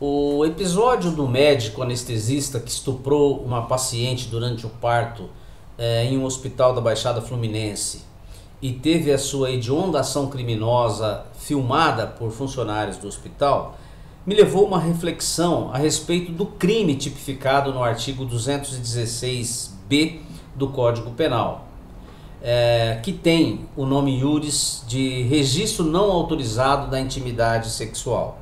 O episódio do médico anestesista que estuprou uma paciente durante o parto em um hospital da Baixada Fluminense e teve a sua hedionda ação criminosa filmada por funcionários do hospital, me levou a uma reflexão a respeito do crime tipificado no artigo 216b do Código Penal, que tem o nome iuris de registro não autorizado da intimidade sexual.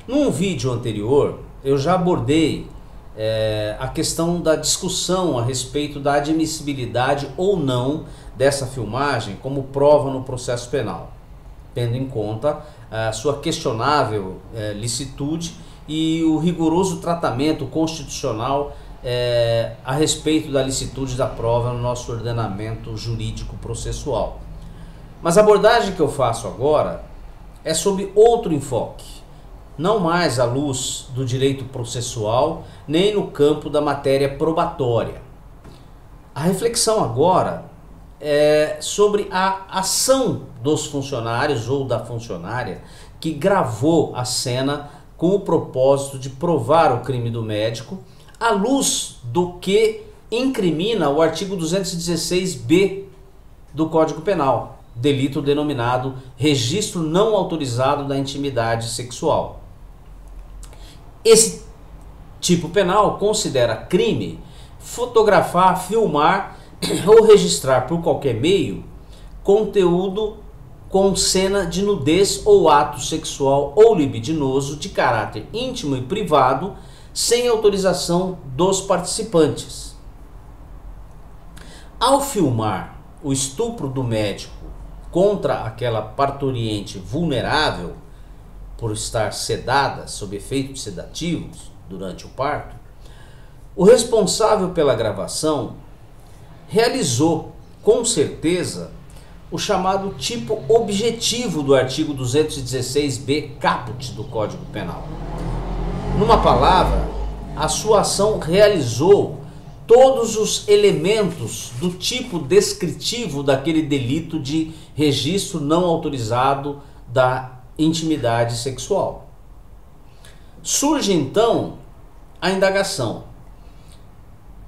Num vídeo anterior, eu já abordei a questão da discussão a respeito da admissibilidade ou não dessa filmagem como prova no processo penal, tendo em conta a sua questionável licitude e o rigoroso tratamento constitucional a respeito da licitude da prova no nosso ordenamento jurídico processual. Mas a abordagem que eu faço agora é sobre outro enfoque, não mais à luz do direito processual, nem no campo da matéria probatória. A reflexão agora é sobre a ação dos funcionários ou da funcionária que gravou a cena com o propósito de provar o crime do médico, à luz do que incrimina o artigo 216b do Código Penal, delito denominado registro não autorizado da intimidade sexual. Esse tipo penal considera crime fotografar, filmar ou registrar por qualquer meio conteúdo com cena de nudez ou ato sexual ou libidinoso de caráter íntimo e privado sem autorização dos participantes. Ao filmar o estupro do médico contra aquela parturiente vulnerável por estar sedada sob efeitos sedativos durante o parto, o responsável pela gravação realizou com certeza o chamado tipo objetivo do artigo 216b caput do Código Penal. Numa palavra, a sua ação realizou todos os elementos do tipo descritivo daquele delito de registro não autorizado da intimidade sexual. Surge então a indagação: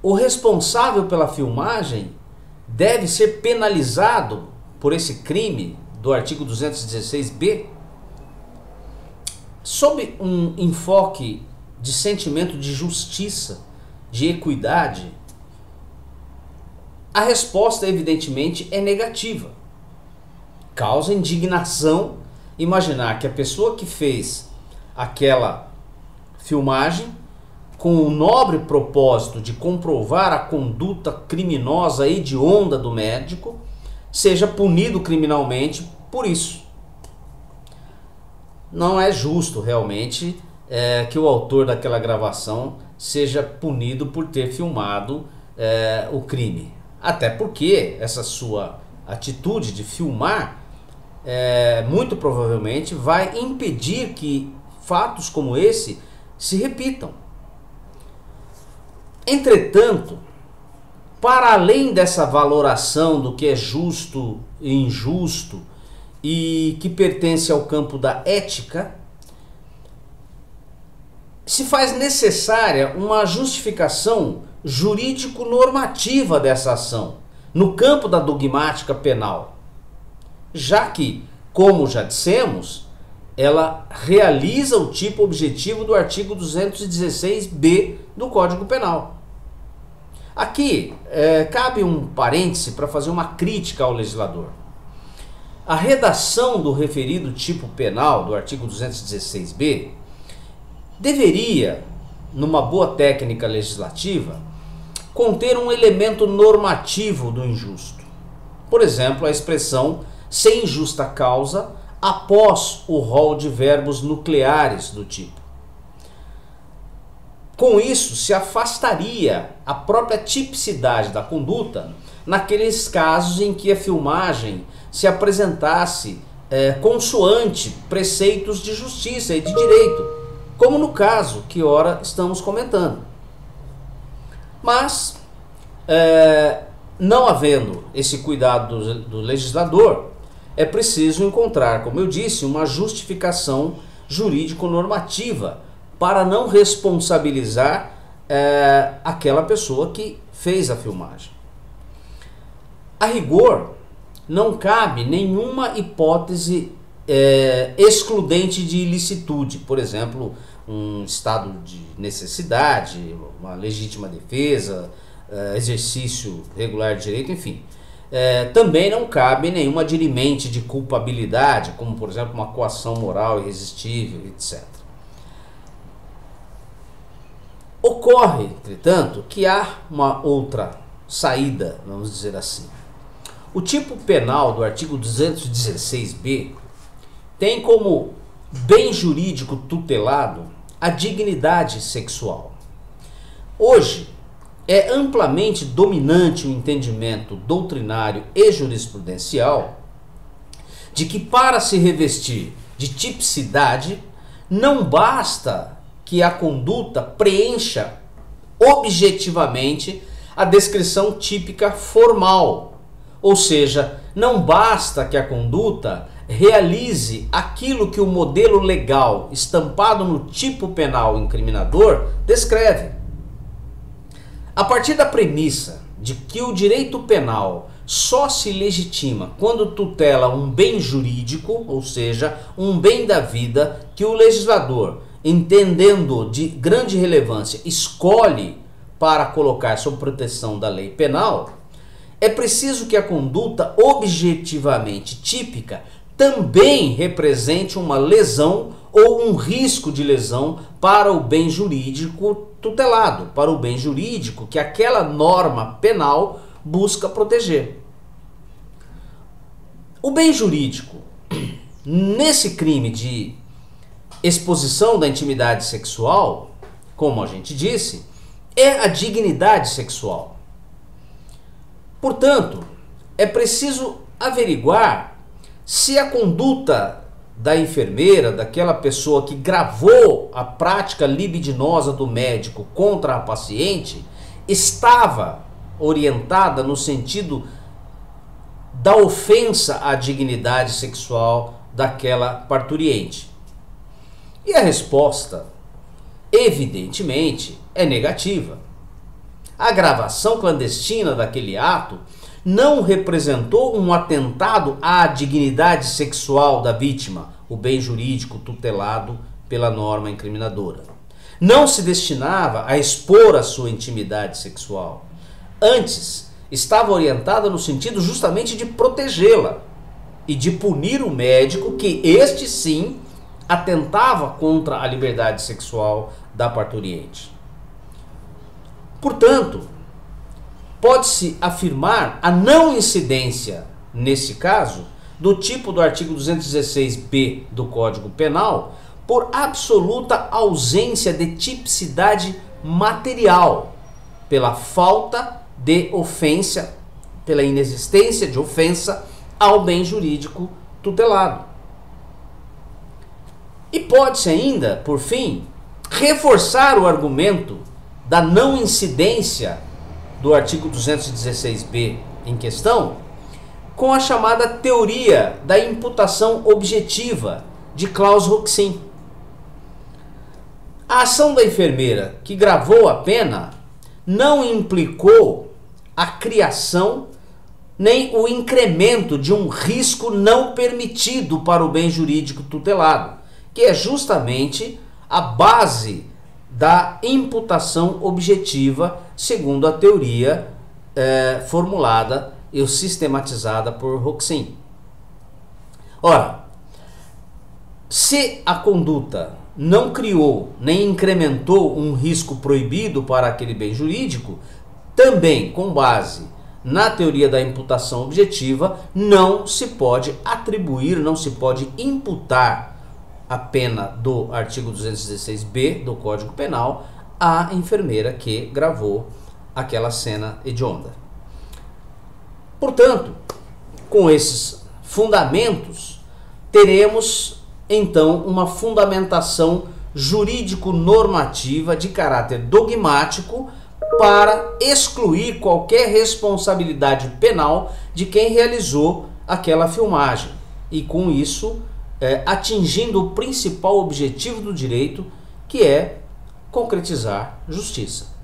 o responsável pela filmagem deve ser penalizado por esse crime do artigo 216b? Sob um enfoque de sentimento de justiça, de equidade, a resposta evidentemente é negativa. Causa indignação imaginar que a pessoa que fez aquela filmagem com o nobre propósito de comprovar a conduta criminosa e hedionda do médico seja punido criminalmente por isso. Não é justo realmente que o autor daquela gravação seja punido por ter filmado o crime. Até porque essa sua atitude de filmar muito provavelmente vai impedir que fatos como esse se repitam. Entretanto, para além dessa valoração do que é justo e injusto e que pertence ao campo da ética, se faz necessária uma justificação jurídico-normativa dessa ação no campo da dogmática penal, já que, como já dissemos, ela realiza o tipo objetivo do artigo 216b do Código Penal. Aqui cabe um parêntese para fazer uma crítica ao legislador. A redação do referido tipo penal do artigo 216b deveria, numa boa técnica legislativa, conter um elemento normativo do injusto. Por exemplo, a expressão sem justa causa após o rol de verbos nucleares do tipo. Com isso, se afastaria a própria tipicidade da conduta naqueles casos em que a filmagem se apresentasse consoante preceitos de justiça e de direito, como no caso que ora estamos comentando. Mas, não havendo esse cuidado do legislador, é preciso encontrar, como eu disse, uma justificação jurídico-normativa para não responsabilizar aquela pessoa que fez a filmagem. A rigor, não cabe nenhuma hipótese excludente de ilicitude, por exemplo, um estado de necessidade, uma legítima defesa, exercício regular de direito, enfim. Também não cabe nenhuma dirimente de culpabilidade, como por exemplo uma coação moral irresistível, etc. Ocorre, entretanto, que há uma outra saída, vamos dizer assim. O tipo penal do artigo 216b tem como bem jurídico tutelado a dignidade sexual. Hoje, é amplamente dominante o entendimento doutrinário e jurisprudencial de que para se revestir de tipicidade, não basta que a conduta preencha objetivamente a descrição típica formal, ou seja, não basta que a conduta realize aquilo que o modelo legal estampado no tipo penal incriminador descreve. A partir da premissa de que o direito penal só se legitima quando tutela um bem jurídico, ou seja, um bem da vida que o legislador, entendendo de grande relevância, escolhe para colocar sob proteção da lei penal, é preciso que a conduta objetivamente típica também represente uma lesão ou um risco de lesão para o bem jurídico tutelado, para o bem jurídico que aquela norma penal busca proteger. O bem jurídico, nesse crime de exposição da intimidade sexual, como a gente disse, é a dignidade sexual. Portanto, é preciso averiguar se a conduta da enfermeira, daquela pessoa que gravou a prática libidinosa do médico contra a paciente, estava orientada no sentido da ofensa à dignidade sexual daquela parturiente. E a resposta, evidentemente, é negativa. A gravação clandestina daquele ato não representou um atentado à dignidade sexual da vítima, o bem jurídico tutelado pela norma incriminadora. Não se destinava a expor a sua intimidade sexual. Antes, estava orientada no sentido justamente de protegê-la e de punir o médico que este sim atentava contra a liberdade sexual da parturiente. Portanto, pode-se afirmar a não incidência, nesse caso, do tipo do artigo 216b do Código Penal por absoluta ausência de tipicidade material, pela falta de ofensa, pela inexistência de ofensa ao bem jurídico tutelado. E pode-se ainda, por fim, reforçar o argumento da não incidência do artigo 216b em questão com a chamada teoria da imputação objetiva de Claus-Roxin. A ação da enfermeira que gravou a pena não implicou a criação nem o incremento de um risco não permitido para o bem jurídico tutelado, que é justamente a base da imputação objetiva, segundo a teoria formulada e sistematizada por Roxin. Ora, se a conduta não criou nem incrementou um risco proibido para aquele bem jurídico, também com base na teoria da imputação objetiva, não se pode atribuir, não se pode imputar a pena do artigo 216b do Código Penal à enfermeira que gravou aquela cena hedionda. Portanto, com esses fundamentos, teremos então uma fundamentação jurídico-normativa de caráter dogmático para excluir qualquer responsabilidade penal de quem realizou aquela filmagem e com isso atingindo o principal objetivo do direito, que é concretizar justiça.